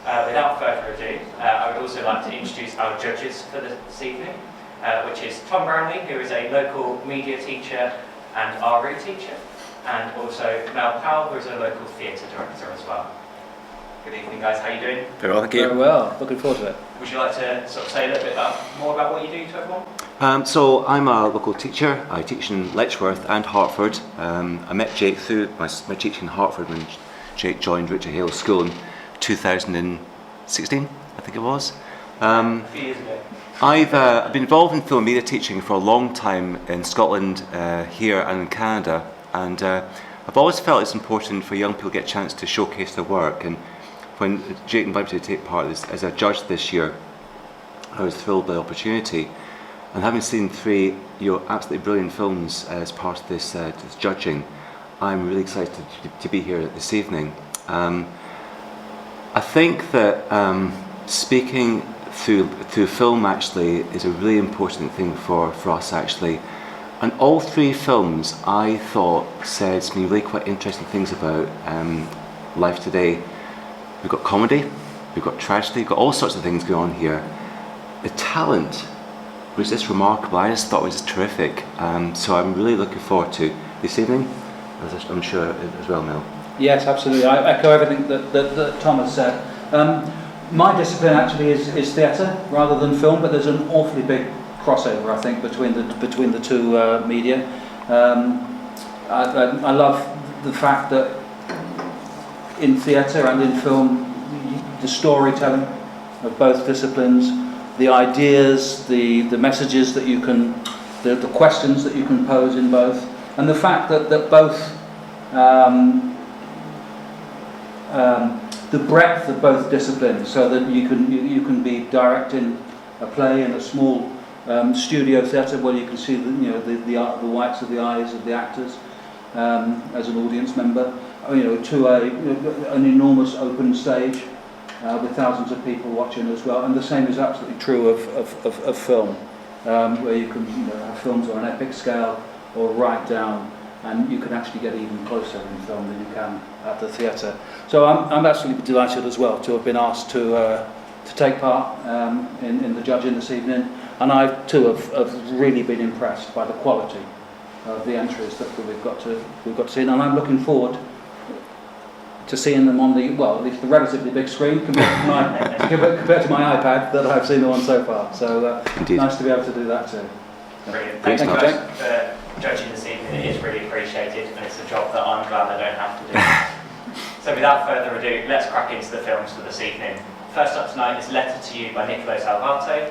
Without further ado, I would also like to introduce our judges for this evening, which is Tom Brownlee, who is a local media teacher and RE teacher, and also Mel Powell, who is a local theatre director as well. Good evening, guys. How are you doing? Very well, thank you. Very well. Looking forward to it. Would you like to sort of say a little bit more about what you do to everyone? So I'm a local teacher. I teach in Letchworth and Hertford. I met Jake through my teaching in Hertford when Jake joined Richard Hale School in 2016, I think it was. A few years ago. I've been involved in film and media teaching for a long time in Scotland, here and in Canada, and I've always felt it's important for young people to get a chance to showcase their work. And when Jake invited me to take part as a judge this year, I was thrilled by the opportunity. And having seen three absolutely brilliant films as part of this judging, I'm really excited to be here this evening. I think that speaking through film actually is a really important thing for us actually. And all three films I thought said to me really quite interesting things about life today. We've got comedy, we've got tragedy, we've got all sorts of things going on here. The talent was just remarkable. I just thought it was just terrific. So I'm really looking forward to this evening, as I'm sure as well, Mel. Yes, absolutely. I echo everything that Tom has said. My discipline actually is theatre rather than film, but there's an awfully big crossover, I think, between the two media. I love the fact that in theatre and in film, the storytelling of both disciplines, the ideas, the messages that you can, the questions that you can pose in both, and the fact that both the breadth of both disciplines, so that you can be directing a play in a small studio theatre where you can see the whites of the eyes of the actors as an audience member, to an enormous open stage with thousands of people watching as well. And the same is absolutely true of film, where you can have films on an epic scale or right down, and you can actually get even closer in film than you can at the theatre. So I'm absolutely delighted as well to have been asked to take part in the judging this evening, and I too have really been impressed by the quality of the entries that we've got to see, and I'm looking forward to seeing them on at least the relatively big screen compared to my iPad that I've seen them on so far. So nice to be able to do that too. Brilliant. Thank you guys for judging this evening. It is really appreciated, and it's a job that I'm glad I don't have to do. So without further ado, let's crack into the films for this evening. First up tonight is Letter to You by Niccolo Salvato.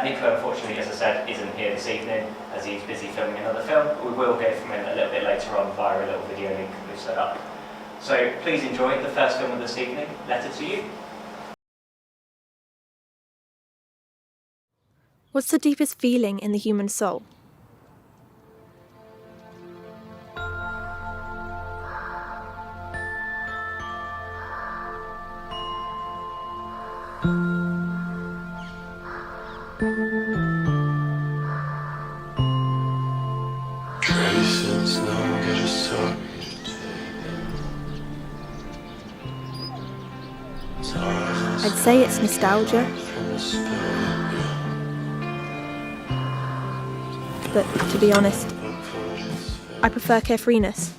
Niccolo, unfortunately, as I said, isn't here this evening as he's busy filming another film. We will hear from him a little bit later on via a little video link we've set up. So please enjoy the first film of this evening, Letter to You. What's the deepest feeling in the human soul? I'd say it's nostalgia, but to be honest, I prefer carefreeness.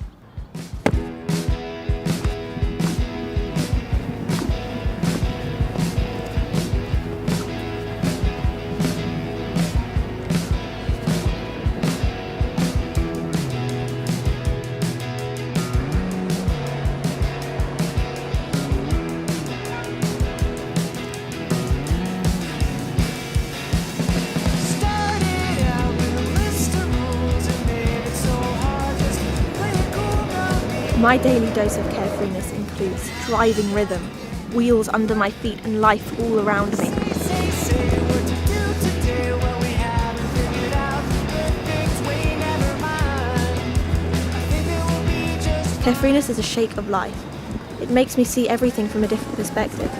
My daily dose of carefreeness includes driving rhythm, wheels under my feet and life all around me. Carefreeness is a shake of life. It makes me see everything from a different perspective.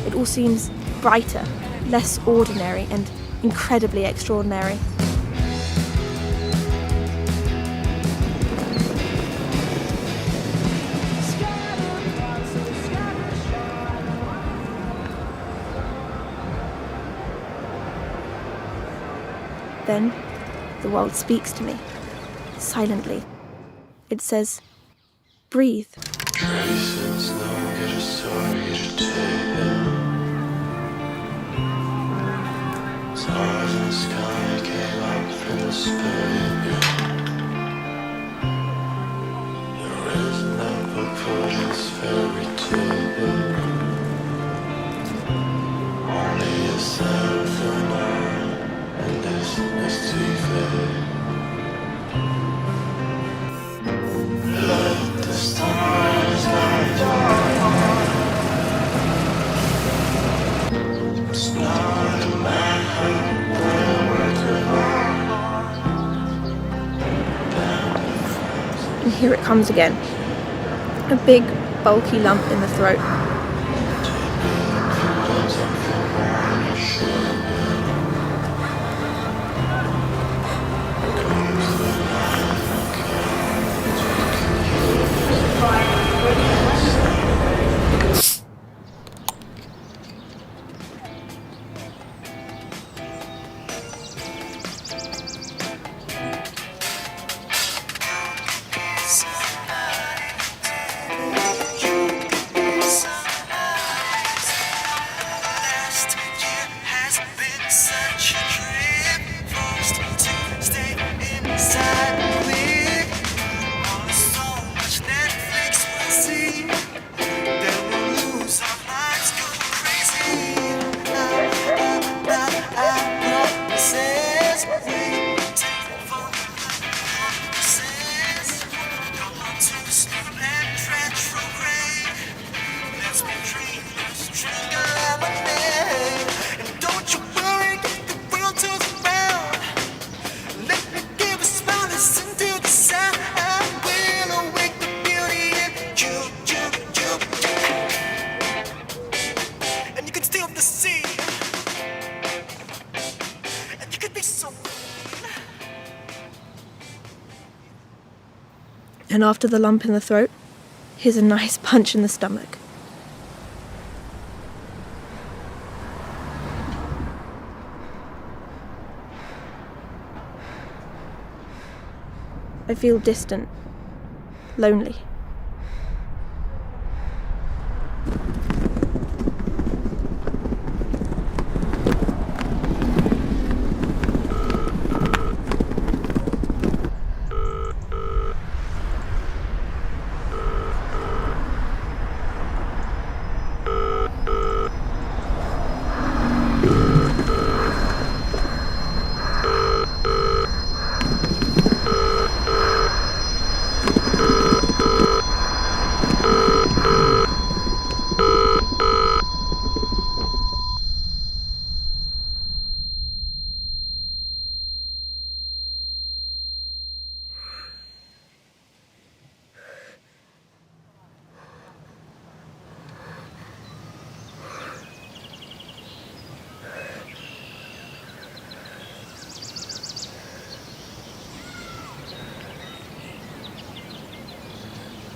It all seems brighter, less ordinary, and incredibly extraordinary. Then, the world speaks to me, silently. It says, breathe. Traces now get a story to tell. Stars in the sky came out from the spirit. There is no book for this fairy tale. Only yourself and I, and this misty fate. Let the stars guide you. It's not a matter where we're going. And here it comes again. A big, bulky lump in the throat. And after the lump in the throat, here's a nice punch in the stomach. I feel distant, lonely.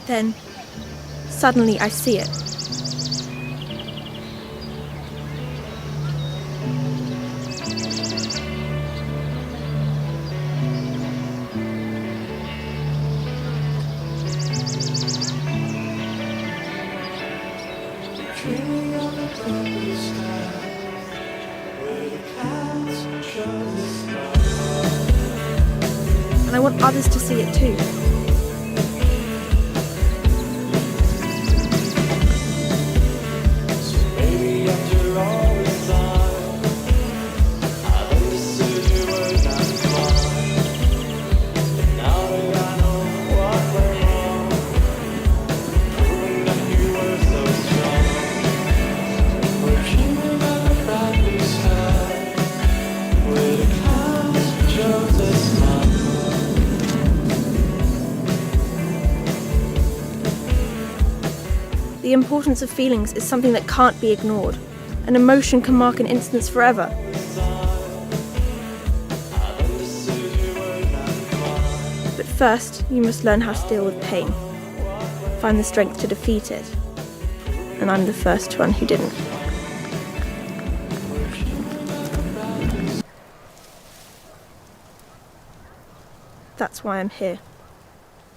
Then, suddenly I see it. And I want others to see it too. The importance of feelings is something that can't be ignored. An emotion can mark an instance forever. But first, you must learn how to deal with pain. Find the strength to defeat it. And I'm the first one who didn't. That's why I'm here.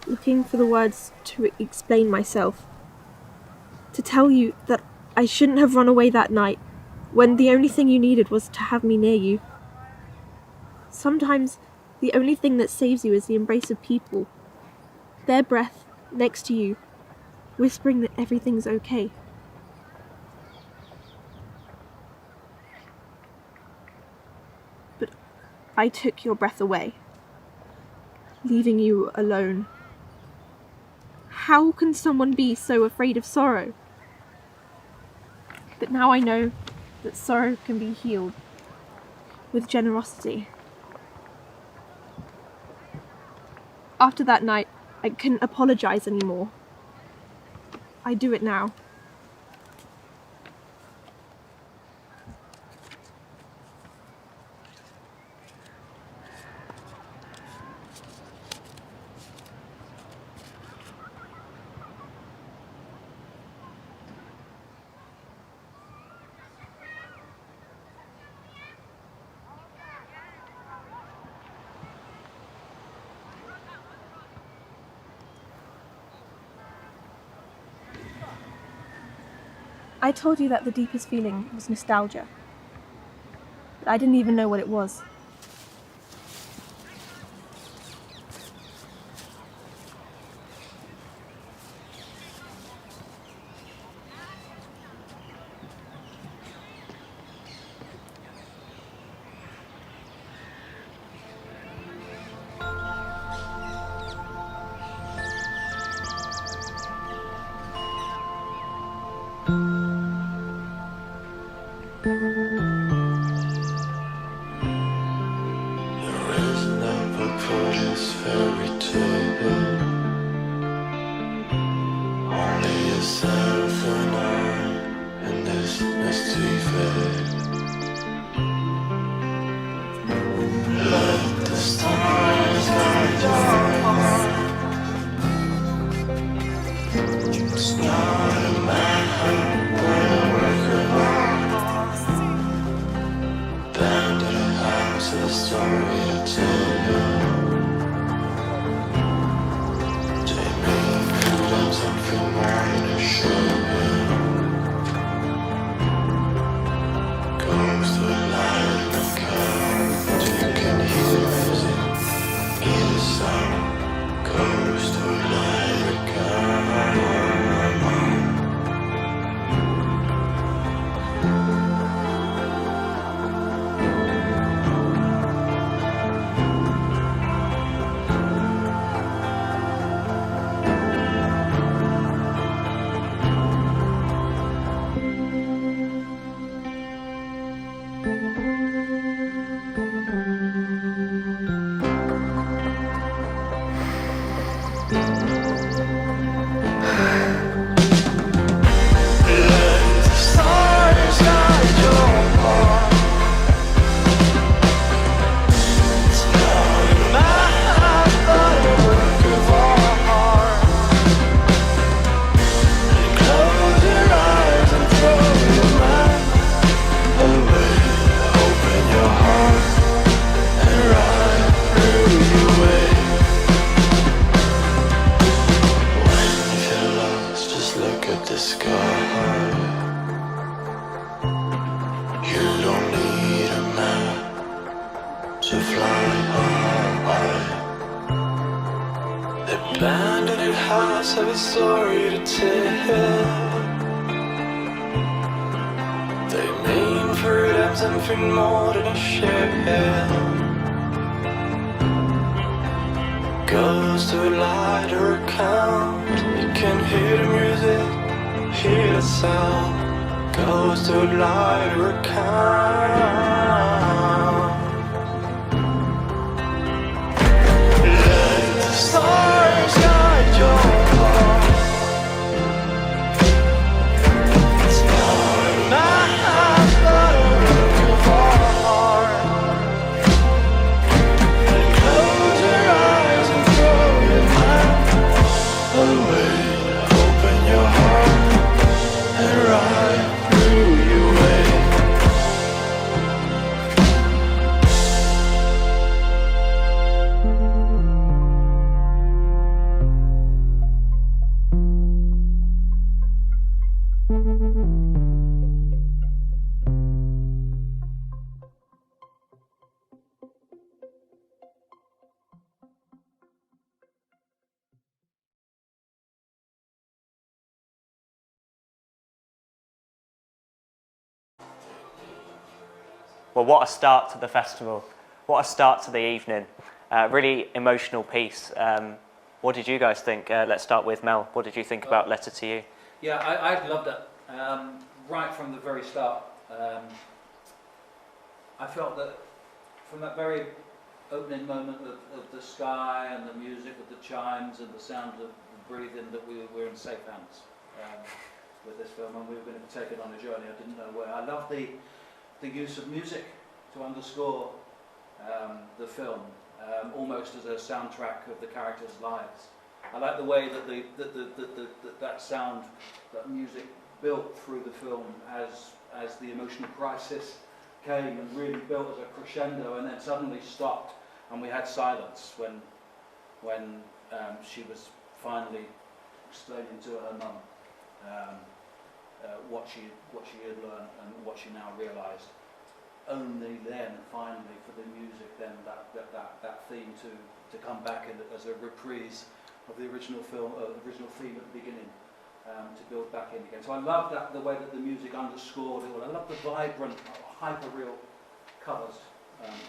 Looking for the words to explain myself. To tell you that I shouldn't have run away that night, when the only thing you needed was to have me near you. Sometimes the only thing that saves you is the embrace of people. Their breath next to you, whispering that everything's okay. But I took your breath away, leaving you alone. How can someone be so afraid of sorrow? But now I know that sorrow can be healed with generosity. After that night, I couldn't apologize anymore. I do it now. I told you that the deepest feeling was nostalgia, but I didn't even know what it was. Well, what a start to the festival. What a start to the evening. Really emotional piece. What did you guys think? Let's start with Mel. What did you think about Letter to You? Yeah, I loved it. Right from the very start. I felt that from that very opening moment of the sky and the music of the chimes and the sound of the breathing, that we were in safe hands with this film, and we were going to take it on a journey. I didn't know where. I loved the use of music to underscore the film, almost as a soundtrack of the characters' lives. I like the way that that sound, that music built through the film as the emotional crisis came and really built as a crescendo, and then suddenly stopped, and we had silence when she was finally explaining to her mum what she had learned and what she now realised. Only then, finally, for the music, then that theme to come back in as a reprise of the original film, original theme at the beginning, to build back in again. So I love that, the way that the music underscored it all. I love the vibrant, hyper-real colours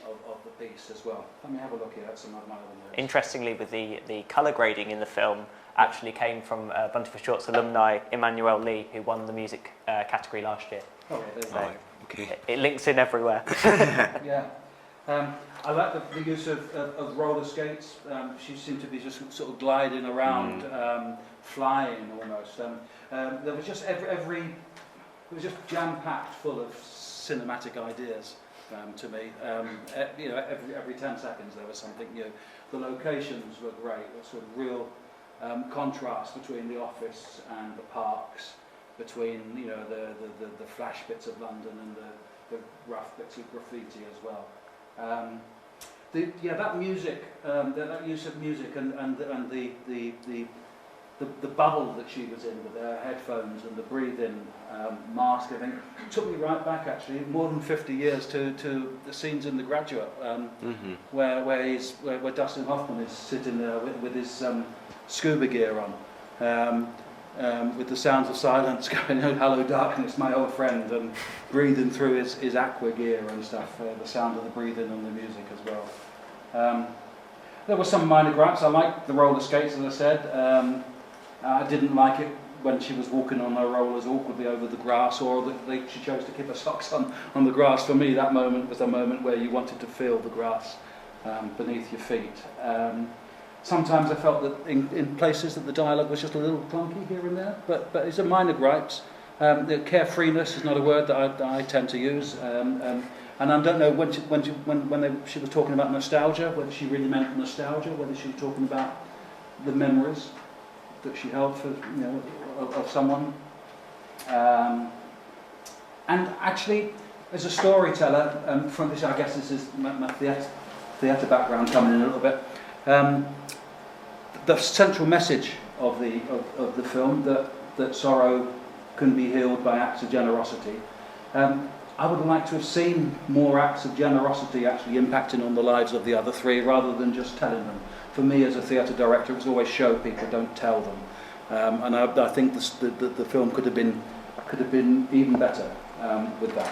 of the piece as well. Let me have a look here at some of my other notes. Interestingly, with the colour grading in the film, actually came from Buntingford Shorts alumni Emmanuel Lee, who won the music category last year. Oh, yeah, there you go. Okay. It links in everywhere. Yeah. I like the use of roller skates. She seemed to be just sort of gliding around, flying almost. There was just it was just jam-packed full of cinematic ideas to me. Every 10 seconds there was something new. The locations were great. There was sort of real contrast between the office and the parks, between the flash bits of London and the rough bits of graffiti as well. That music, that use of music and the bubble that she was in with her headphones and the breathing mask, I think, took me right back actually, more than 50 years to the scenes in The Graduate, where Dustin Hoffman is sitting there with his scuba gear on. With the sounds of silence going, oh, hello darkness, my old friend, and breathing through his aqua gear and stuff, the sound of the breathing and the music as well. There were some minor gripes. I liked the roller skates, as I said. I didn't like it when she was walking on her rollers awkwardly over the grass, or that she chose to keep her socks on the grass. For me, that moment was a moment where you wanted to feel the grass beneath your feet. Sometimes I felt that in places that the dialogue was just a little clunky here and there, but it's a minor gripes. The carefreeness is not a word that I tend to use, and I don't know when she was talking about nostalgia, whether she really meant nostalgia, whether she was talking about the memories that she held for of someone. And actually, as a storyteller, from this, I guess this is my theatre background coming in a little bit. The central message of the film, that sorrow can be healed by acts of generosity. I would like to have seen more acts of generosity actually impacting on the lives of the other three, rather than just telling them. For me, as a theatre director, it's always show people, don't tell them. And I think the film could have been even better with that.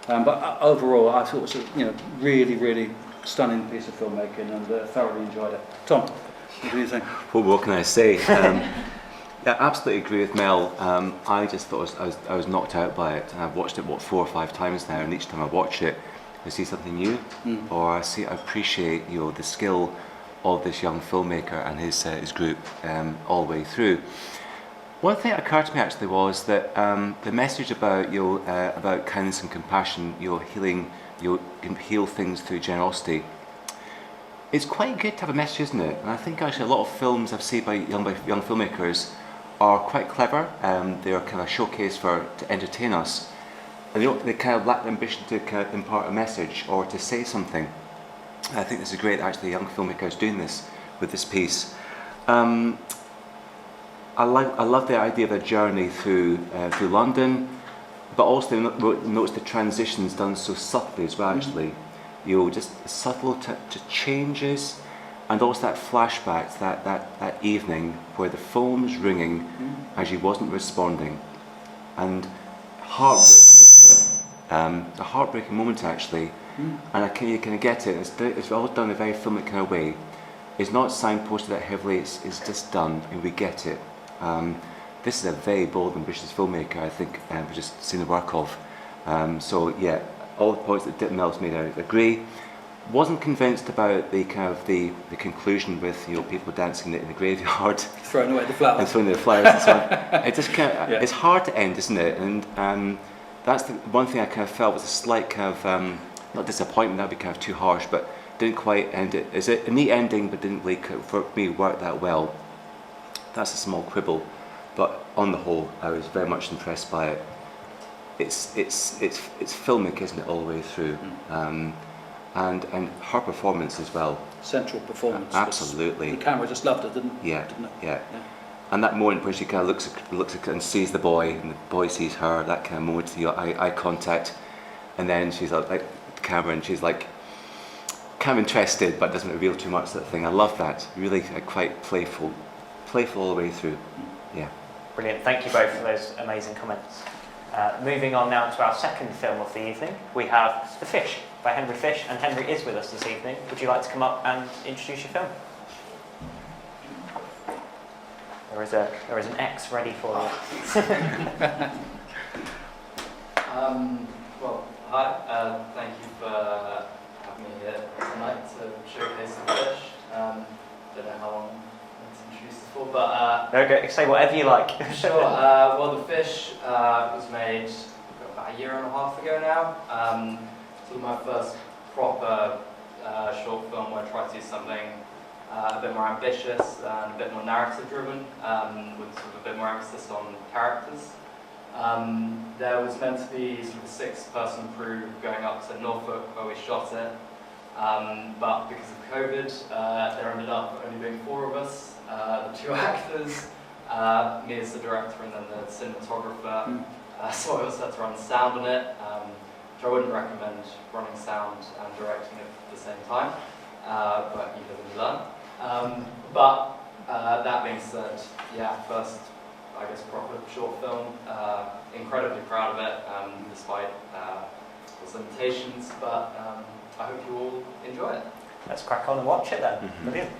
But overall, I thought it was a really, really stunning piece of filmmaking, and thoroughly enjoyed it. Tom, what do you think? Well, what can I say? Yeah, absolutely agree with Mel. I just thought I was knocked out by it, and I've watched it 4 or 5 times now, and each time I watch it, I see something new, or I appreciate the skill of this young filmmaker and his group all the way through. One thing that occurred to me actually was that the message about kindness and compassion, healing, can heal things through generosity. It's quite good to have a message, isn't it? And I think actually a lot of films I've seen by young filmmakers are quite clever. They're kind of a showcase to entertain us, and they kind of lack the ambition to kind of impart a message or to say something. And I think this is great. Actually, young filmmakers doing this with this piece. I love the idea of a journey through London, but also notice the transitions done so subtly as well. Actually, just subtle to changes, and also that flashback to that evening where the phone's ringing and she wasn't responding, and heartbreaking, isn't it? It's a heartbreaking moment actually, and you kind of get it. It's all done in a very filmic kind of way. It's not signposted that heavily. It's just done, and we get it. This is a very bold, ambitious filmmaker. I think we've just seen the work of. So yeah, all the points that Mel's made, I agree. Wasn't convinced about the kind of the conclusion with people dancing in the graveyard, Throwing away the flowers. and throwing the flowers and so on. It just kind of, it's hard to end, isn't it? And that's the one thing I kind of felt was a slight kind of not disappointment. That'd be kind of too harsh, but didn't quite end it. Is it a neat ending, but didn't really for me work that well. That's a small quibble, but on the whole, I was very much impressed by it. It's filmic, isn't it, all the way through. And her performance as well. Central performance. Absolutely. The camera just loved it, didn't it? Yeah. And that moment where she kind of looks and sees the boy, and the boy sees her, that kind of moment, eye contact, and then she's like the camera, and she's like kind of interested, but doesn't reveal too much. That thing, I love that. Really, quite playful all the way through. Yeah. Brilliant. Thank you both for those amazing comments. Moving on now to our second film of the evening, we have The Fish by Henry Fish, and Henry is with us this evening. Would you like to come up and introduce your film? There is an X ready for you. Well, hi. Thank you for having me here tonight to showcase The Fish. Don't know how long to introduce this for, but Okay, say whatever you like. sure. Well, The Fish was made about a year and a half ago now. Sort of my first proper short film where I tried to do something a bit more ambitious and a bit more narrative driven, with sort of a bit more emphasis on characters. There was meant to be sort of a 6-person crew going up to Norfolk where we shot it, but because of COVID, there ended up only being 4 of us, the 2 actors, me as the director and then the cinematographer. So I also had to run sound on it, which I wouldn't recommend running sound and directing it at the same time, but you live and you learn. But that being said, yeah, first, I guess, proper short film. Incredibly proud of it, despite its limitations, but I hope you all enjoy it. Let's crack on and watch it then. Brilliant.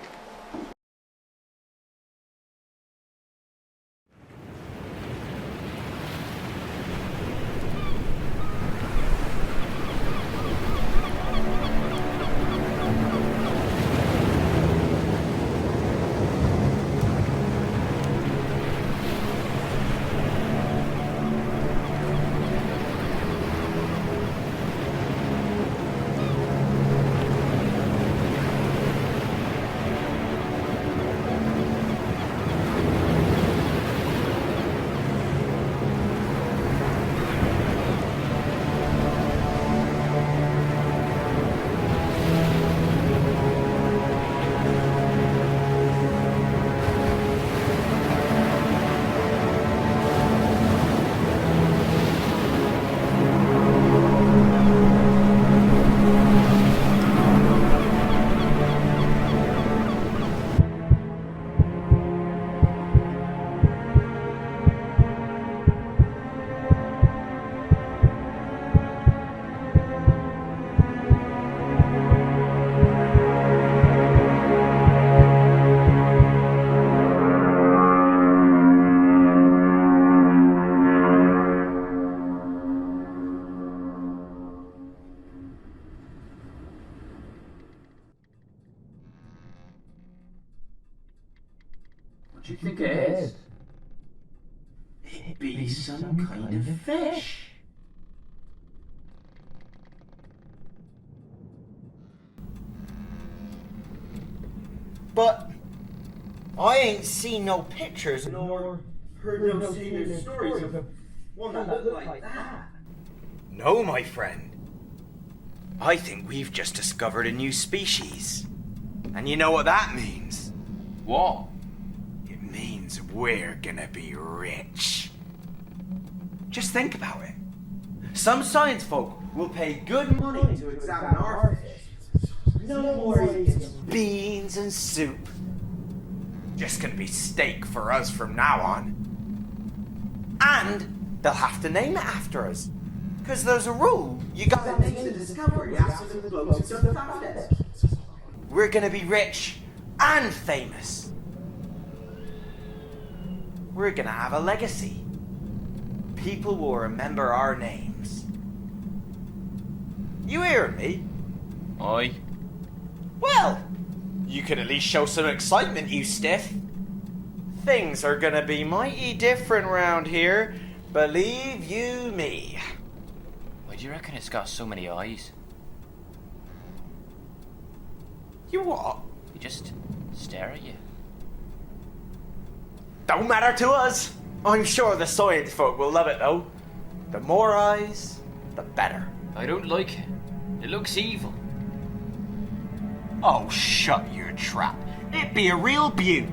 What do you think it is? It be some kind of fish. But I ain't seen no pictures nor heard no stories of one that looked like that. No, my friend. I think we've just discovered a new species. And you know what that means? What? It means we're gonna be rich. Just think about it. Some science folk will pay good money to examine our fish. No more eating beans and soup. Just gonna be steak for us from now on. And they'll have to name it after us. Because there's a rule. You gotta make the discovery after the blokes have found it. We're gonna be rich and famous. We're gonna have a legacy. People will remember our names. You hear me? Aye. Well, you can at least show some excitement, you stiff. Things are gonna be mighty different round here, believe you me. Why do you reckon it's got so many eyes? You what? They just stare at you. Don't matter to us. I'm sure the science folk will love it though. The more eyes, the better. I don't like it. It looks evil. Oh, shut your trap. It'd be a real beaut.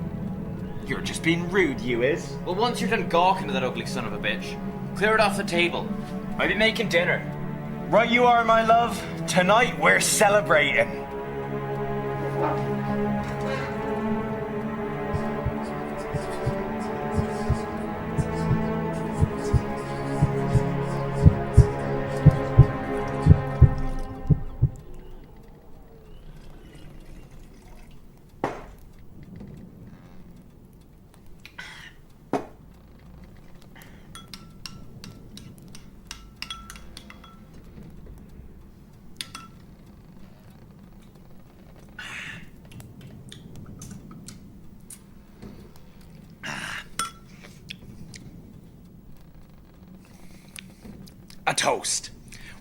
You're just being rude, you is. Well, once you're done gawking at that ugly son of a bitch, clear it off the table. I'll be making dinner. Right you are, my love. Tonight we're celebrating. A toast.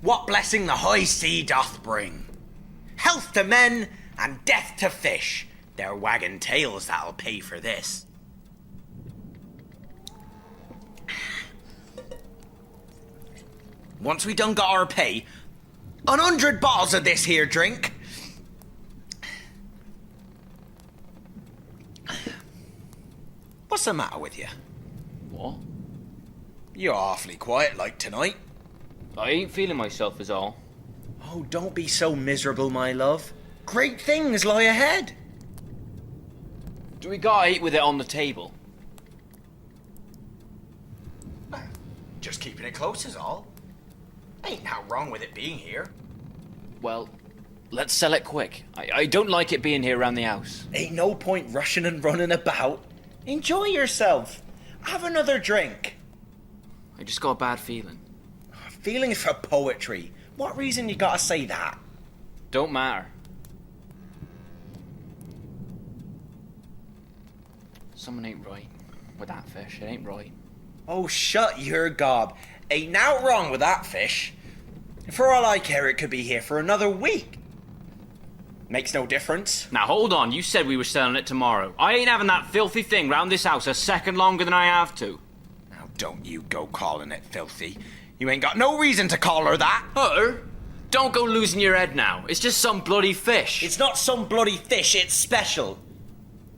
What blessing the high sea doth bring. Health to men and death to fish. They're wagging tails that'll pay for this. Once we done got our pay, 100 bottles of this here drink. What's the matter with you? What? You're awfully quiet like tonight. I ain't feeling myself is all. Oh, don't be so miserable, my love. Great things lie ahead. Do we gotta eat with it on the table? Just keeping it close is all. Ain't now wrong with it being here. Well, let's sell it quick. I don't like it being here around the house. Ain't no point rushing and running about. Enjoy yourself. Have another drink. I just got a bad feeling. Feelings for poetry. What reason you gotta say that? Don't matter. Something ain't right with that fish. It ain't right. Oh, shut your gob. Ain't now wrong with that fish. For all I care, it could be here for another week. Makes no difference. Now hold on, you said we were selling it tomorrow. I ain't having that filthy thing round this house a second longer than I have to. Now don't you go calling it filthy. You ain't got no reason to call her that. Her? Don't go losing your head now. It's just some bloody fish. It's not some bloody fish, it's special.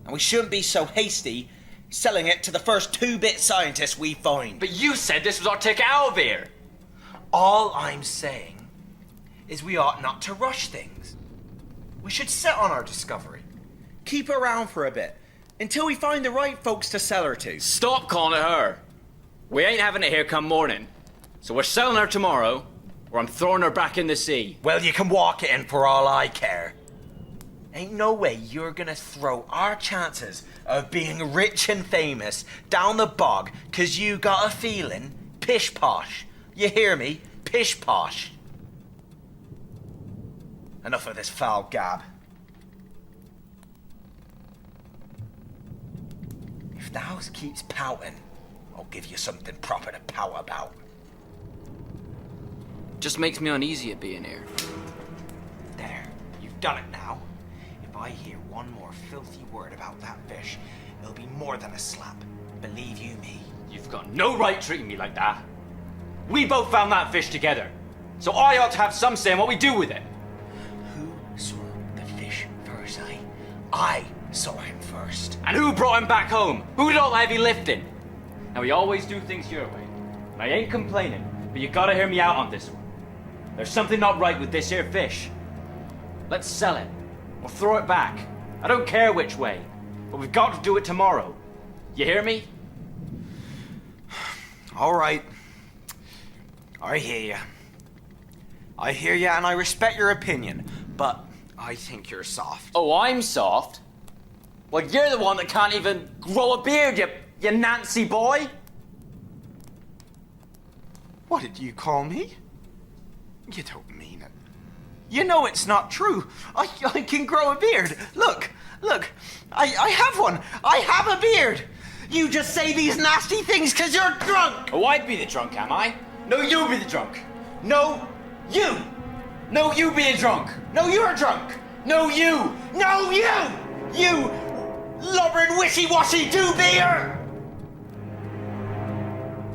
And we shouldn't be so hasty selling it to the first two-bit scientists we find. But you said this was our ticket out of here. All I'm saying is we ought not to rush things. We should sit on our discovery. Keep around for a bit until we find the right folks to sell her to. Stop calling it her. We ain't having it here come morning. So we're selling her tomorrow, or I'm throwing her back in the sea. Well, you can walk it in for all I care. Ain't no way you're gonna throw our chances of being rich and famous down the bog 'cause you got a feeling pish-posh. You hear me? Pish-posh. Enough of this foul gab. If the house keeps pouting, I'll give you something proper to pout about. Just makes me uneasy at being here. There, you've done it now. If I hear one more filthy word about that fish, it'll be more than a slap. Believe you me. You've got no right treating me like that. We both found that fish together. So I ought to have some say in what we do with it. Who saw the fish first, eh? I saw him first. And who brought him back home? Who did all the heavy lifting? Now we always do things your way. And I ain't complaining, but you gotta hear me out on this one. There's something not right with this here fish. Let's sell it, or throw it back. I don't care which way, but we've got to do it tomorrow. You hear me? All right. I hear you. I hear you and I respect your opinion, but I think you're soft. Oh, I'm soft? Well, you're the one that can't even grow a beard, you Nancy boy. What did you call me? You don't mean it. You know it's not true. I can grow a beard. Look, I have one. I have a beard. You just say these nasty things because you're drunk. Oh, I'd be the drunk, am I? No, you be the drunk. No, you. No, you be a drunk. No, you're drunk. No, you. No, you. You lubbering wishy-washy do-beer.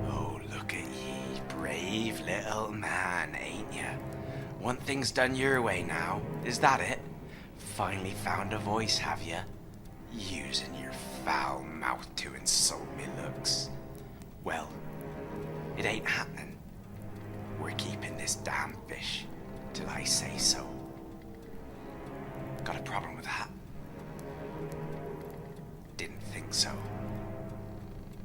Oh, look at ye, brave little man, ain't ya? One thing's done your way now. Is that it? Finally found a voice, have ya? Using your foul mouth to insult me looks. Well, it ain't happening. We're keeping this damn fish till I say so. Got a problem with that? Didn't think so.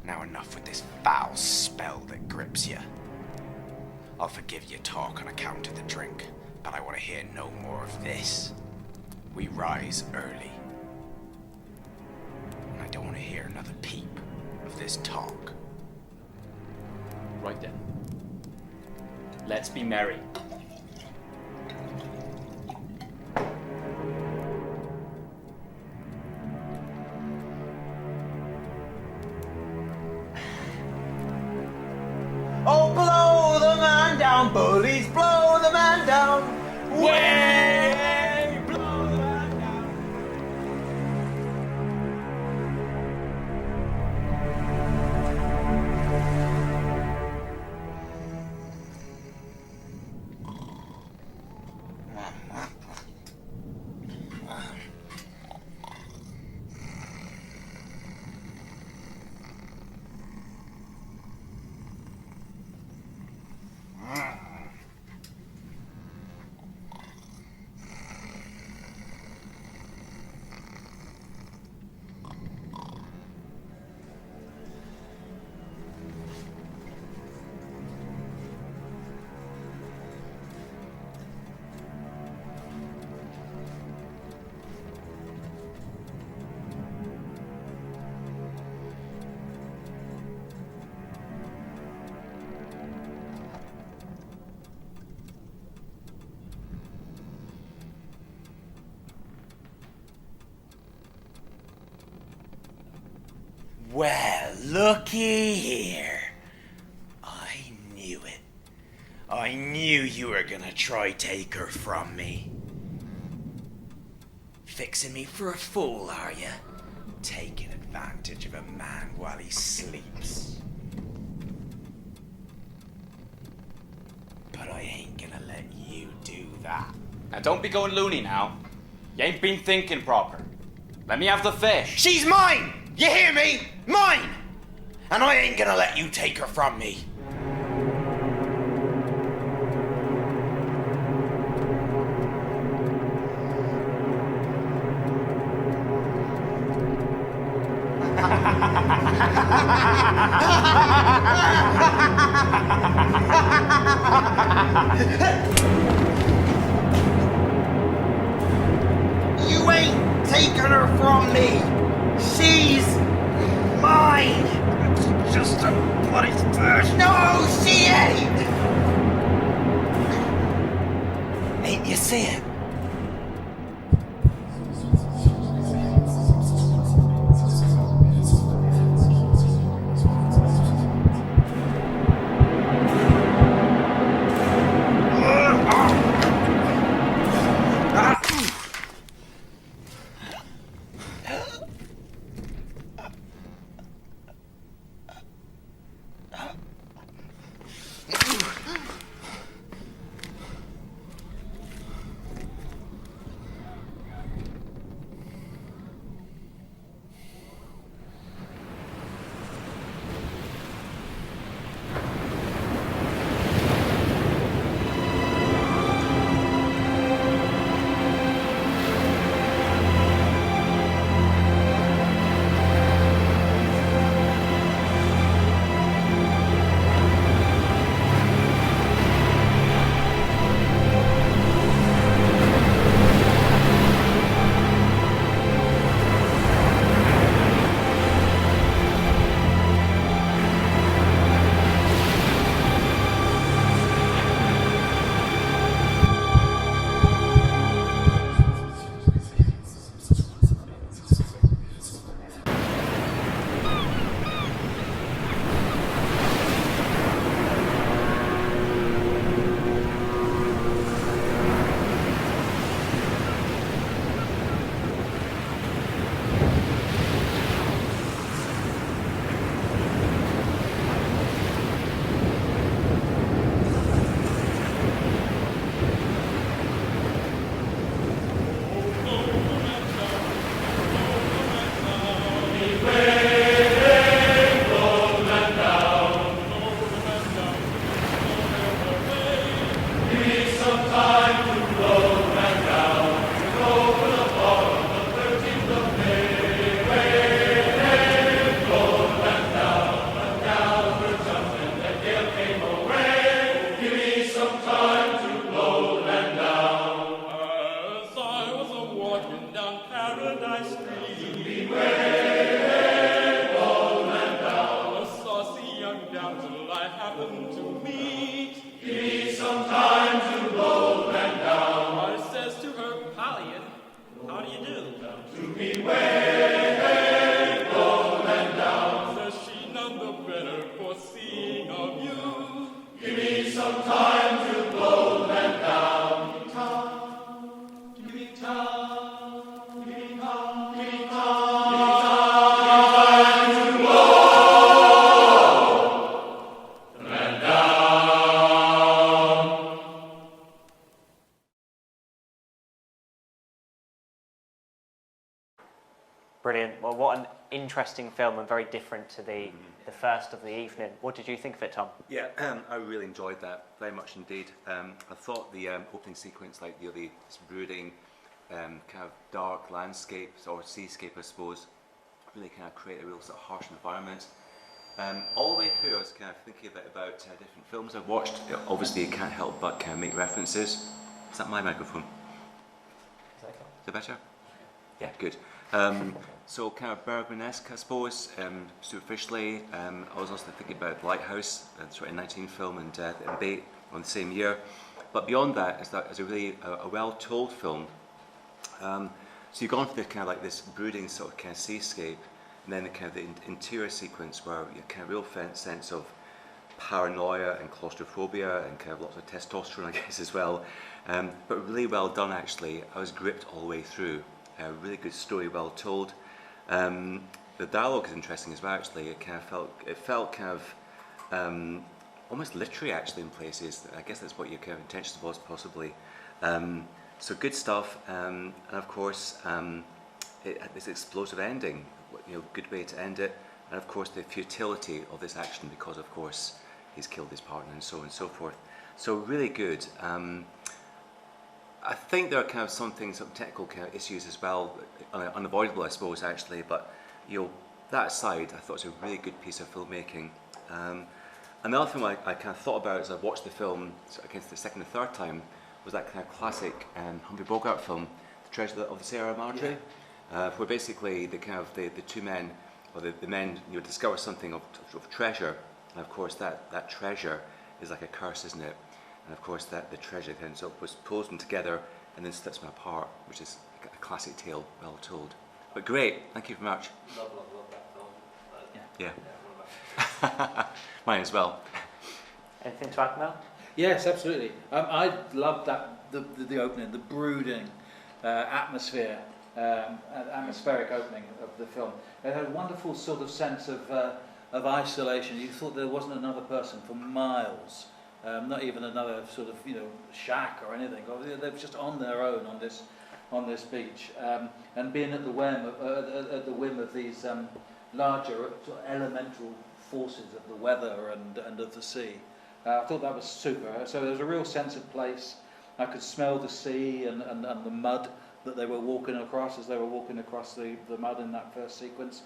Now enough with this foul spell that grips you. I'll forgive your talk on account of the drink, but I want to hear no more of this. We rise early. And I don't want to hear another peep of this talk. Right then. Let's be merry. Oh, blow the man down, bullies, blow the man down. Way, blow the man down. Well, looky here. I knew it. I knew you were gonna try take her from me. Fixing me for a fool, are ya? Taking advantage of a man while he sleeps. But I ain't gonna let you do that. Now don't be going loony now. You ain't been thinking proper. Let me have the fish. She's mine! You hear me? Mine! And I ain't gonna let you take her from me. You ain't taking her from me. She's mine. It's just a bloody fish. No, she ain't. Ain't you see it? Brilliant. Well, what an interesting film and very different to the first of the evening. What did you think of it, Tom? Yeah, I really enjoyed that very much indeed. I thought the opening sequence, like this brooding, kind of dark landscape or seascape, I suppose, really kind of create a real sort of harsh environment. All the way through, I was kind of thinking about different films I've watched. Obviously, you can't help but kind of make references. Is that my microphone? Is it better? Yeah, good. So kind of Bergman-esque, I suppose, superficially. I was also thinking about Lighthouse, the 2019 film, and Bait on the same year. But beyond that, it's a really a well-told film. So you've gone for the kind of like this brooding sort of kind of seascape, and then the kind of the interior sequence where you kind of real sense of paranoia and claustrophobia and kind of lots of testosterone, I guess, as well. But really well done, actually. I was gripped all the way through. A really good story, well told. The dialogue is interesting as well. Actually, it felt kind of almost literary, actually, in places. I guess that's what your kind of intention was, possibly. So good stuff, and of course, it had this explosive ending. Good way to end it, and of course the futility of this action because, of course, he's killed his partner and so on and so forth. So really good. I think there are kind of some technical kind of issues as well, unavoidable, I suppose, actually. But that aside, I thought it was a really good piece of filmmaking. Another thing I kind of thought about as I watched the film against the second and third time was that kind of classic Humphrey Bogart film, The Treasure of the Sierra Madre, where basically the two men, or the men, discover something of treasure, and of course that treasure is like a curse, isn't it? And of course that the treasure then was pulls them together and then splits them apart, which is a classic tale, well told. But great, thank you very much. Love that film. Yeah. Mine as well. Anything to add, Mel? Yes, absolutely. I loved that the opening, the brooding atmosphere, atmospheric opening of the film. It had a wonderful sort of sense of isolation. You thought there wasn't another person for miles. Not even another sort of shack or anything. They were just on their own on this beach, and being at the whim of these larger sort of elemental forces of the weather and of the sea. I thought that was super. So there was a real sense of place. I could smell the sea and the mud that they were walking across as they were walking across the mud in that first sequence.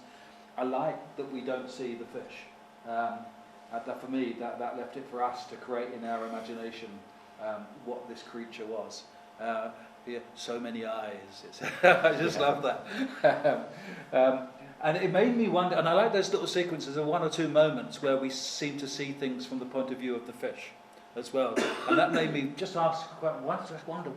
I like that we don't see the fish. For me, that left it for us to create in our imagination what this creature was. So many eyes. I just love that. And it made me wonder, and I like those little sequences of one or two moments where we seem to see things from the point of view of the fish as well. And that made me just wonder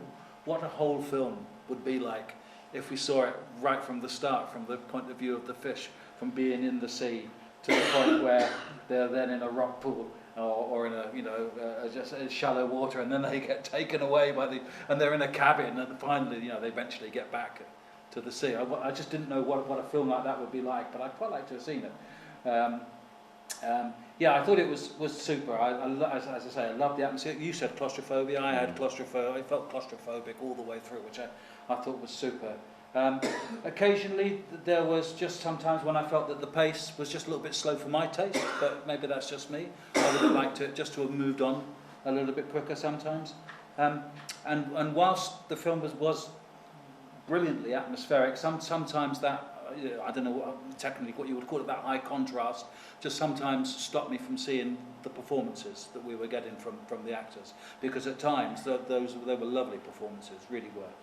what a whole film would be like if we saw it right from the start, from the point of view of the fish, from being in the sea to the point where they're then in a rock pool or in a just shallow water, and then they get taken away and they're in a cabin, and finally they eventually get back to the sea. I just didn't know what a film like that would be like, but I'd quite like to have seen it. I thought it was super. As I say, I loved the atmosphere. You said claustrophobia. I had claustrophobia. I felt claustrophobic all the way through, which I thought was super. Occasionally, there was just sometimes when I felt that the pace was just a little bit slow for my taste, but maybe that's just me. I would have liked it just to have moved on a little bit quicker sometimes. And whilst the film was brilliantly atmospheric, sometimes that, I don't know technically what you would call it, that high contrast, just sometimes stopped me from seeing the performances that we were getting from the actors, because at times they were lovely performances, really were.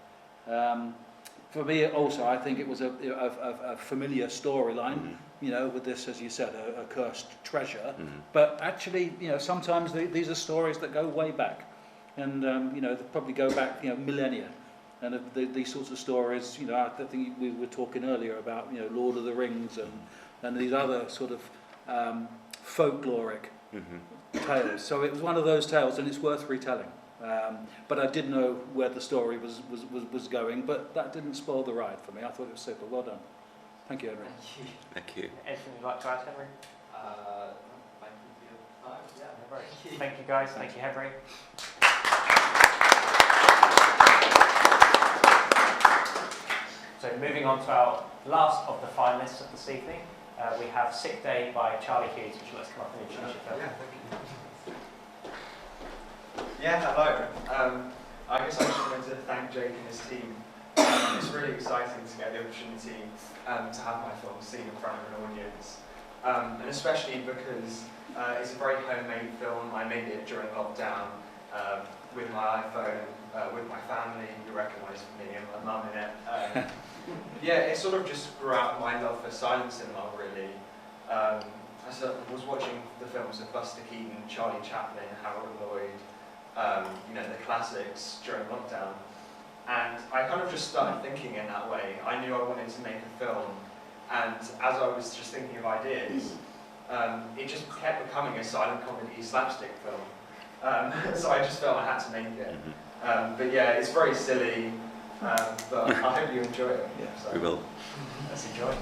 For me also, I think it was a familiar storyline, with this, as you said, a cursed treasure. But actually, sometimes these are stories that go way back, and they probably go back, millennia. And these sorts of stories, I think we were talking earlier about, Lord of the Rings and these other sort of folkloric tales. So it was one of those tales, and it's worth retelling. But I did know where the story was going, but that didn't spoil the ride for me. I thought it was super. Well done. Thank you, Henry. Thank you. Anything you'd like to add, Henry? Thank you for your time. Yeah, no worries. Thank you, guys. Thank you, Henry. So moving on to our last of the finalists of this evening, we have Sick Day by Charlie Hughes. Would you like to come up and introduce yourself? Yeah, thank you. Yeah, hello. I guess I just wanted to thank Jake and his team. It's really exciting to get the opportunity to have my film seen in front of an audience, and especially because it's a very homemade film. I made it during lockdown with my iPhone, with my family. You recognise me and my mum in it. Yeah, it sort of just grew out of my love for silent cinema, really. I was watching the films of Buster Keaton, Charlie Chaplin, Harold Lloyd, the classics during lockdown. And I kind of just started thinking in that way. I knew I wanted to make a film, and as I was just thinking of ideas, it just kept becoming a silent comedy slapstick film. So I just felt I had to make it. But yeah, it's very silly, but I hope you enjoy it. Yeah, so. we will. Let's enjoy.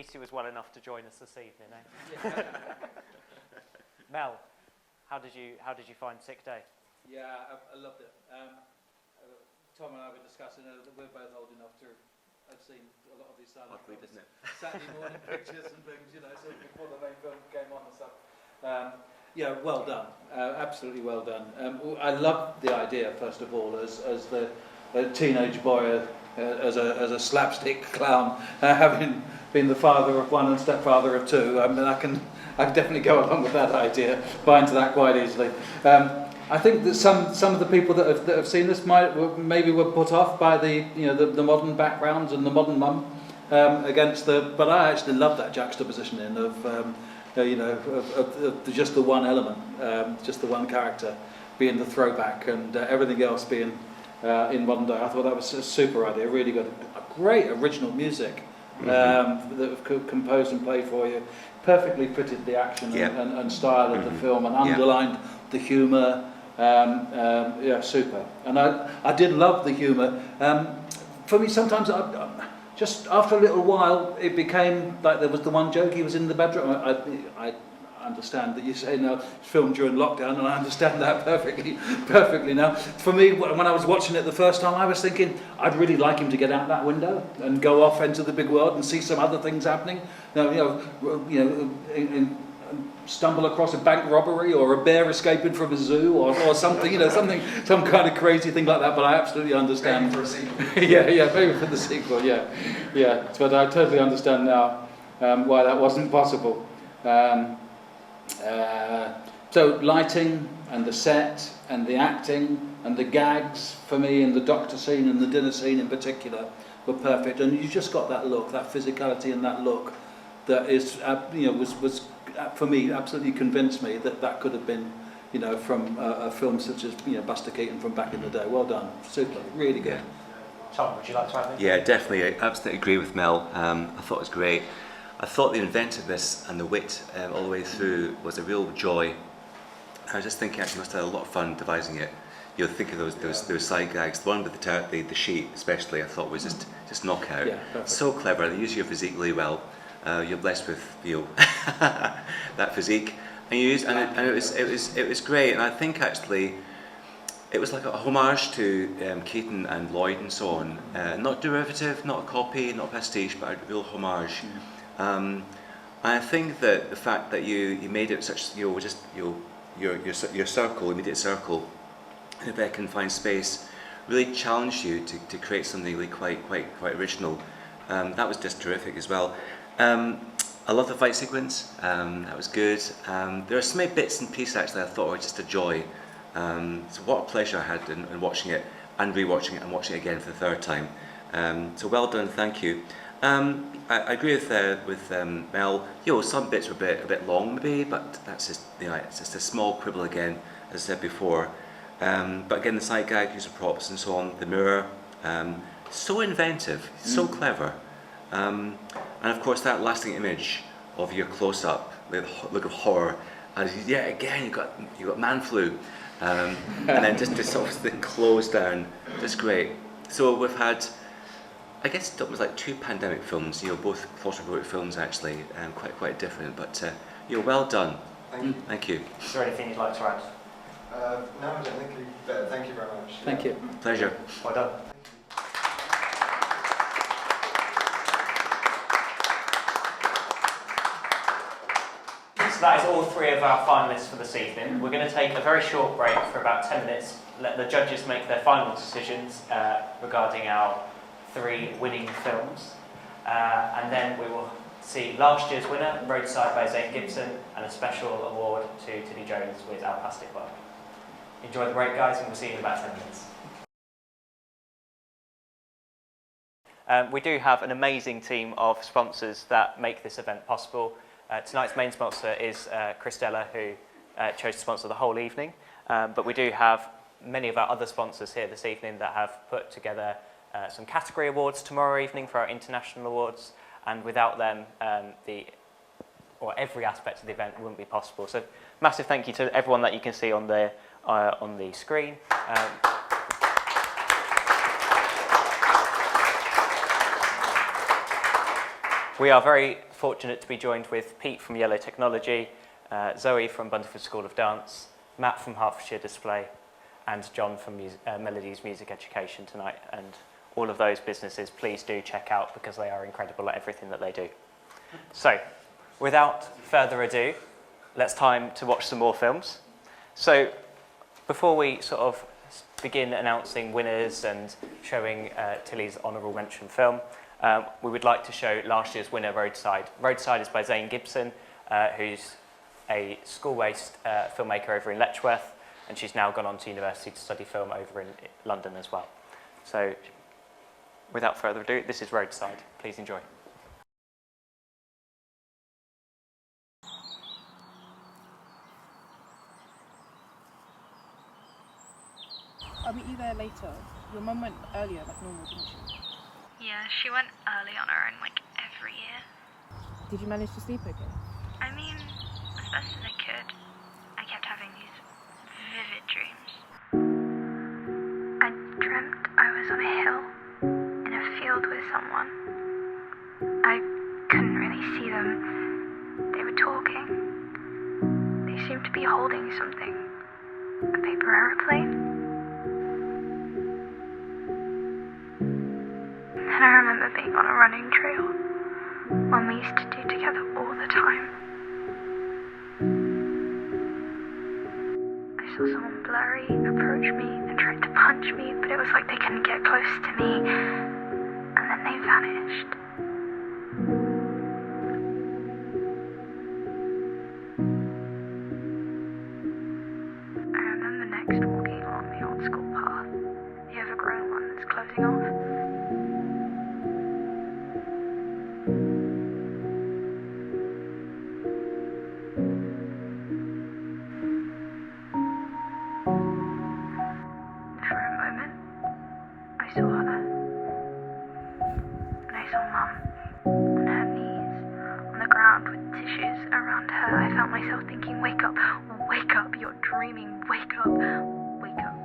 least he was well enough to join us this evening, eh? Mel, how did you find Sick Day? Yeah, I loved it. Tom and I were discussing that we're both old enough to have seen a lot of these silent films. Isn't it? Saturday morning pictures and things, you know, so before the main film came on and stuff. Yeah, well done. Absolutely well done. I love the idea, first of all, as the teenage boy, as a slapstick clown, having been the father of one and stepfather of two. I mean, I can definitely go along with that idea, buy into that quite easily. I think that some of the people that have seen this maybe were put off by the modern backgrounds and the modern mum but I actually love that juxtaposition of just the one element, just the one character being the throwback and everything else being in modern day. I thought that was a super idea, really good. A great original music that was composed and played for you. Perfectly fitted the action and style of the film and underlined the humour. Super. And I did love the humour. For me, sometimes just after a little while, it became like there was the one joke, he was in the bedroom. I understand that you say now it's filmed during lockdown, and I understand that perfectly now. For me, when I was watching it the first time, I was thinking I'd really like him to get out that window and go off into the big world and see some other things happening. Stumble across a bank robbery or a bear escaping from a zoo or something, some kind of crazy thing like that. But I absolutely understand. Maybe for a sequel. Maybe for the sequel. Yeah. But I totally understand now why that wasn't possible. So lighting and the set and the acting and the gags for me in the doctor scene and the dinner scene in particular were perfect. And you just got that look, that physicality and that look that is, was for me absolutely convinced me that could have been, from a film such as Buster Keaton from back in the day. Well done, super, really good. Tom, would you like to add anything? Yeah, definitely. I absolutely agree with Mel. I thought it was great. I thought the inventiveness and the wit all the way through was a real joy. I was just thinking, actually, must have had a lot of fun devising it. Think of those side gags. The one with the sheet, especially, I thought was just knockout. Yeah, perfect. So clever. They use your physique really well. You're blessed with that physique, and it was great. And I think actually it was like a homage to Keaton and Lloyd and so on. Not derivative, not a copy, not pastiche, but a real homage. And I think that the fact that you made it such your circle, immediate circle, in a very confined space, really challenged you to create something really quite original. That was just terrific as well. I love the fight sequence. That was good. There are so many bits and pieces actually I thought were just a joy. So what a pleasure I had in watching it and rewatching it and watching it again for the third time. So well done, thank you. I agree with Mel. Some bits were a bit long maybe, but that's just it's just a small quibble again, as I said before. But again, the side gag, use of props and so on, the mirror, so inventive, so clever. And of course that lasting image of your close-up, the look of horror, and yet again you got man flu, and then just sort of the close down, just great. So we've had, I guess it was like two pandemic films, both claustrophobic films actually, quite different, but well done. Thank you. Is there anything you'd like to add? No, I don't think we better. Thank you very much. Thank you. Pleasure. Well done. So that is all three of our finalists for this evening. We're going to take a very short break for about 10 minutes, let the judges make their final decisions regarding our three winning films, and then we will see last year's winner, Roadside by Zane Gibson, and a special award to Tiddy Jones with Our Plastic Work. Enjoy the break, guys, and we'll see you in about 10 minutes. We do have an amazing team of sponsors that make this event possible. Tonight's main sponsor is Christella, who chose to sponsor the whole evening. But we do have many of our other sponsors here this evening that have put together some category awards tomorrow evening for our international awards. And without them, every aspect of the event wouldn't be possible. So massive thank you to everyone that you can see on the screen. We are very fortunate to be joined with Pete from Yellow Technology, Zoe from Buntingford School of Dance, Matt from Hertfordshire Display, and John from Melody's Music Education tonight. And all of those businesses, please do check out because they are incredible at everything that they do. So, without further ado, let's time to watch some more films. So, before we sort of begin announcing winners and showing Tilly's Honourable Mention film, we would like to show last year's winner, Roadside. Roadside is by Zane Gibson, who's a school-based filmmaker over in Letchworth, and she's now gone on to university to study film over in London as well. So, without further ado, this is Roadside. Please enjoy. I'll meet you there later. Your mum went earlier, like normal, didn't she? Yeah, she went early on her own, like, every year. Did you manage to sleep okay? I mean, as best as I could. I kept having these vivid dreams. I dreamt I was on a hill, in a field with someone. I couldn't really see them. They were talking. They seemed to be holding something. A paper aeroplane. And I remember being on a running trail, one we used to do together all the time. I saw someone blurry approach me and tried to punch me, but it was like they couldn't get close to me, and then they vanished. I remember next walking along the old school path, the overgrown one that's closing off. Myself thinking, wake up, you're dreaming, wake up, wake up.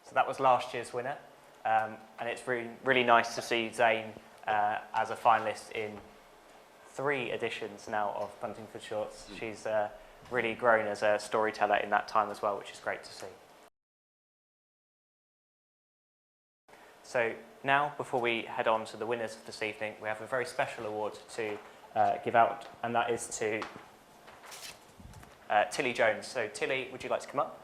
So that was last year's winner, and it's really nice to see Zane as a finalist in 3 editions now of Buntingford Shorts. She's really grown as a storyteller in that time as well, which is great to see. So now, before we head on to the winners of this evening, we have a very special award to give out, and that is to Tilly Jones. So Tilly, would you like to come up?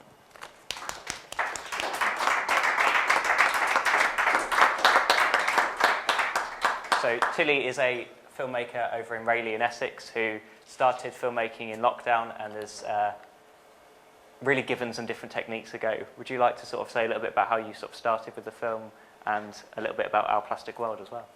So Tilly is a filmmaker over in Rayleigh in Essex who started filmmaking in lockdown and has really given some different techniques a go. Would you like to sort of say a little bit about how you sort of started with the film and a little bit about Our Plastic World as well?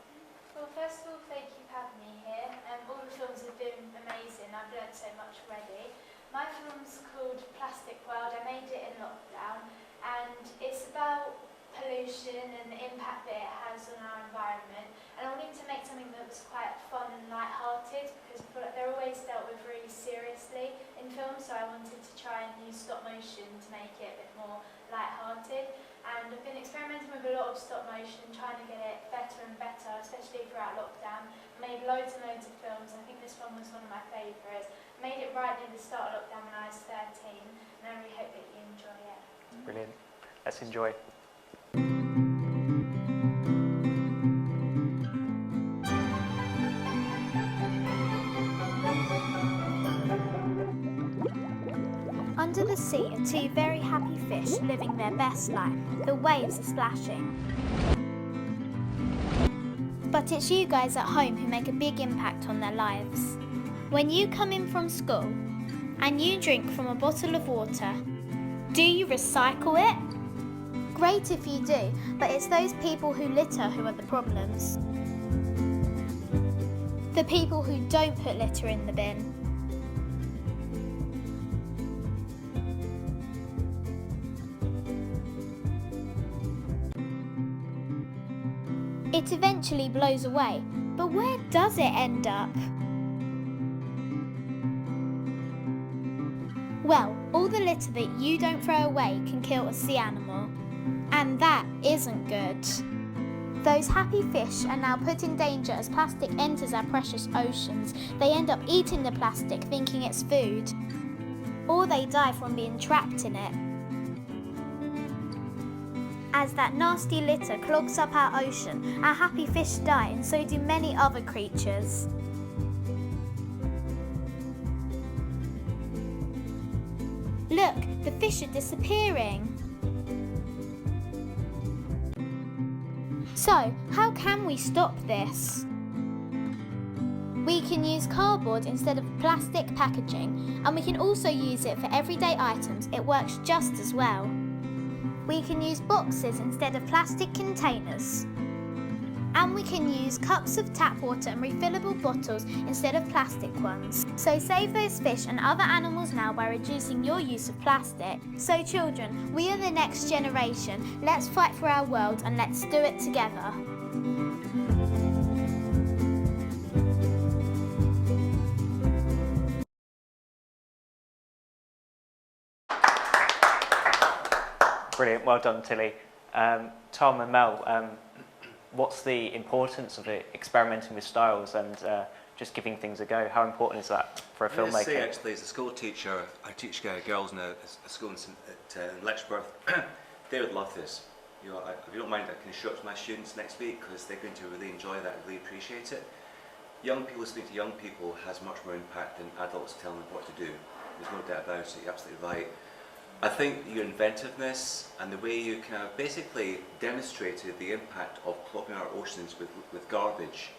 Well, first of all, thank you for having me here. All the films have been amazing. I've learned so much already. My film's called Plastic World. I made it in lockdown, and it's about pollution and the impact that it has on our environment. And I wanted to make something that was quite fun and light-hearted, because I feel like they're always dealt with really seriously in films, so I wanted to try and use stop motion to make it a bit more light-hearted. And I've been experimenting with a lot of stop motion, trying to get it better and better, especially throughout lockdown. I made loads and loads of films. I think this one was one of my favourites. I made it right near the start of lockdown when I was 13, and I really hope that you enjoy it. Brilliant. Let's enjoy. Under the sea are two very happy fish living their best life. The waves are splashing. But it's you guys at home who make a big impact on their lives. When you come in from school and you drink from a bottle of water, do you recycle it? Great if you do, but it's those people who litter who are the problems. The people who don't put litter in the bin. It eventually blows away, but where does it end up? Well, all the litter that you don't throw away can kill a sea animal, and that isn't good. Those happy fish are now put in danger as plastic enters our precious oceans. They end up eating the plastic thinking it's food, or they die from being trapped in it. As that nasty litter clogs up our ocean, our happy fish die, and so do many other creatures. Look, the fish are disappearing. So, how can we stop this? We can use cardboard instead of plastic packaging, and we can also use it for everyday items. It works just as well. We can use boxes instead of plastic containers. And we can use cups of tap water and refillable bottles instead of plastic ones. So save those fish and other animals now by reducing your use of plastic. So children, we are the next generation. Let's fight for our world and let's do it together. Brilliant, well done, Tilly. Tom and Mel, what's the importance of experimenting with styles and just giving things a go? How important is that for a filmmaker? I say, actually, as a school teacher, I teach girls in a school in Lechworth. They would love this. You know, if you don't mind, I can show it to my students next week because they're going to really enjoy that and really appreciate it. Young people listening to young people has much more impact than adults telling them what to do. There's no doubt about it, you're absolutely right. I think your inventiveness and the way you kind of basically demonstrated the impact of clogging our oceans with garbage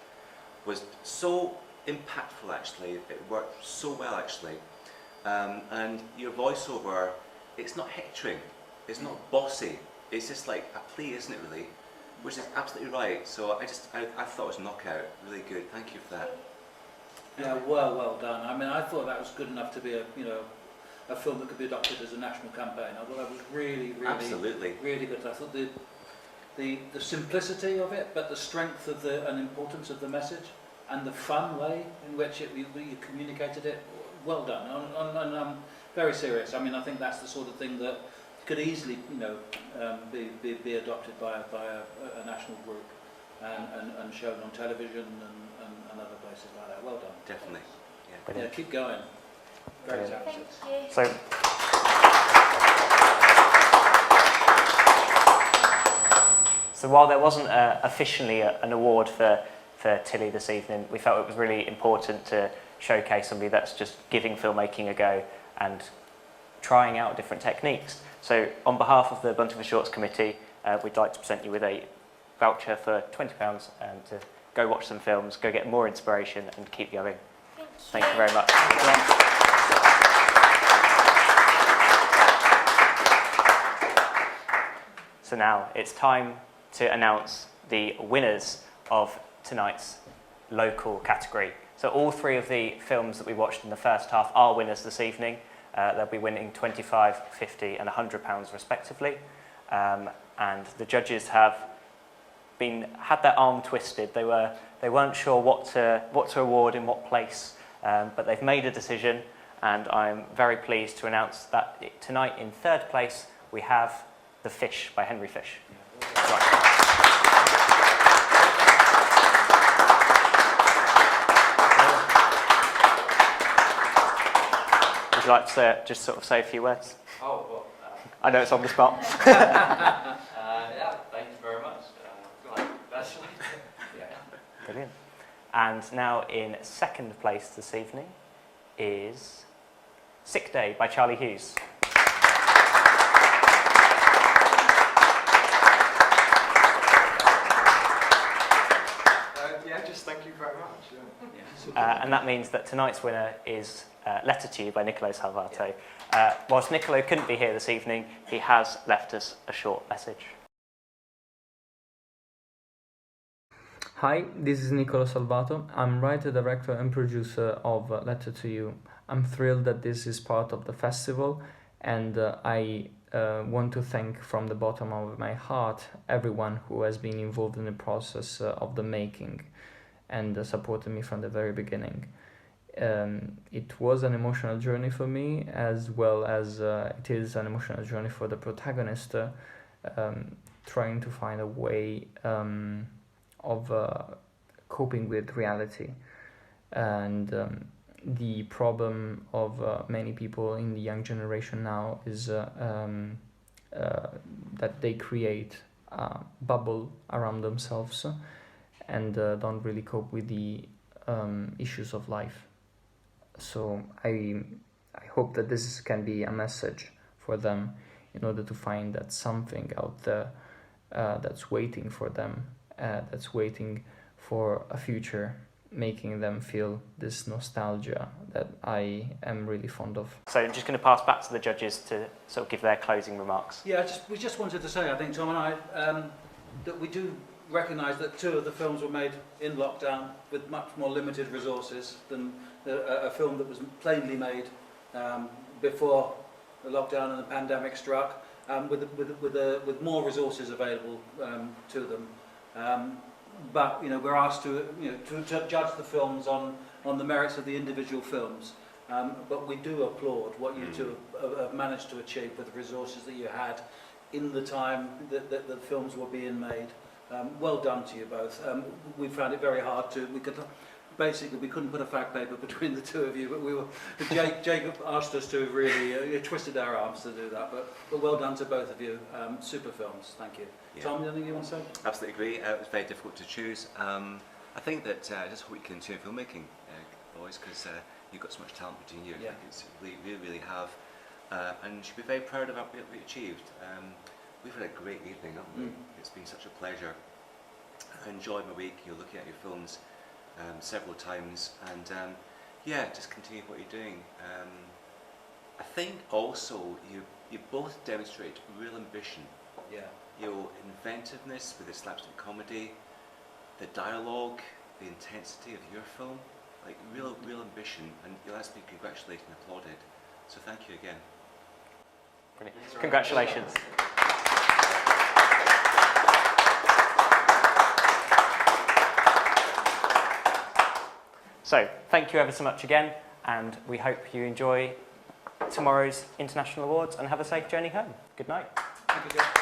was so impactful, actually. It worked so well, actually. And your voiceover, it's not hectoring, it's not bossy, it's just like a plea, isn't it, really? Which is absolutely right. So I thought it was a knockout. Really good. Thank you for that. Yeah, well done. I mean, I thought that was good enough to be a film that could be adopted as a national campaign. I thought that was really really good. I thought the simplicity of it, but the strength of and importance of the message, and the fun way in which you communicated it. Well done. And I'm very serious. I mean, I think that's the sort of thing that could easily, be adopted by a national group and shown on television and other places like that. Well done. Definitely. Yeah, keep going. Very talented. So while there wasn't officially an award for Tilly this evening, we felt it was really important to showcase somebody that's just giving filmmaking a go and trying out different techniques. So on behalf of the Buntingford Shorts Committee, we'd like to present you with a voucher for £20 to go watch some films, go get more inspiration and keep going. Thank you very much. So now it's time to announce the winners of tonight's local category. So all three of the films that we watched in the first half are winners this evening. They'll be winning £25, £50 and £100 respectively. And the judges have had their arm twisted. They weren't sure what to award in what place, but they've made a decision, and I'm very pleased to announce that tonight in third place we have The Fish by Henry Fish. Right. Would you like to just sort of say a few words? Oh, well. I know it's on the spot. Yeah, thank you very much. Yeah. Brilliant. And now in second place this evening is Sick Day by Charlie Hughes. Just thank you very much. And that means that tonight's winner is Letter to You by Niccolo Salvato. Whilst Niccolo couldn't be here this evening, he has left us a short message. Hi, this is Niccolo Salvato. I'm writer, director and producer of Letter to You. I'm thrilled that this is part of the festival, and I want to thank from the bottom of my heart everyone who has been involved in the process of the making and supported me from the very beginning. It was an emotional journey for me, as well as it is an emotional journey for the protagonist, trying to find a way of coping with reality. And the problem of many people in the young generation now is that they create a bubble around themselves and don't really cope with the issues of life. So I hope that this can be a message for them in order to find that something out there that's waiting for them, that's waiting for a future, making them feel this nostalgia that I am really fond of. So I'm just going to pass back to the judges to sort of give their closing remarks. Yeah, we just wanted to say, I think, Tom and I, that we do recognise that two of the films were made in lockdown with much more limited resources than a film that was plainly made before the lockdown and the pandemic struck, with more resources available to them. But we're asked to judge the films on the merits of the individual films. But we do applaud what you two have managed to achieve with the resources that you had in the time that the films were being made. Well done to you both. We found it very hard to. We couldn't put a fact paper between the two of you, but Jacob asked us to really twisted our arms to do that. But well done to both of you. Super films. Thank you. Yeah. Tom, anything you want to say? Absolutely agree. It was very difficult to choose. I think that I just hope you can continue filmmaking, boys, because you've got so much talent between you. Yeah. You really have, and you should be very proud of what we achieved. We've had a great evening, haven't we? It's been such a pleasure. I enjoyed my week. You're looking at your films several times, and just continue what you're doing. I think also you both demonstrate real ambition. Yeah. Your inventiveness with the slapstick comedy, the dialogue, the intensity of your film, like real ambition, and you'll have to be congratulated and applauded. So thank you again. Brilliant. Congratulations. So, thank you ever so much again, and we hope you enjoy tomorrow's International Awards and have a safe journey home. Good night. Thank you, Jeff.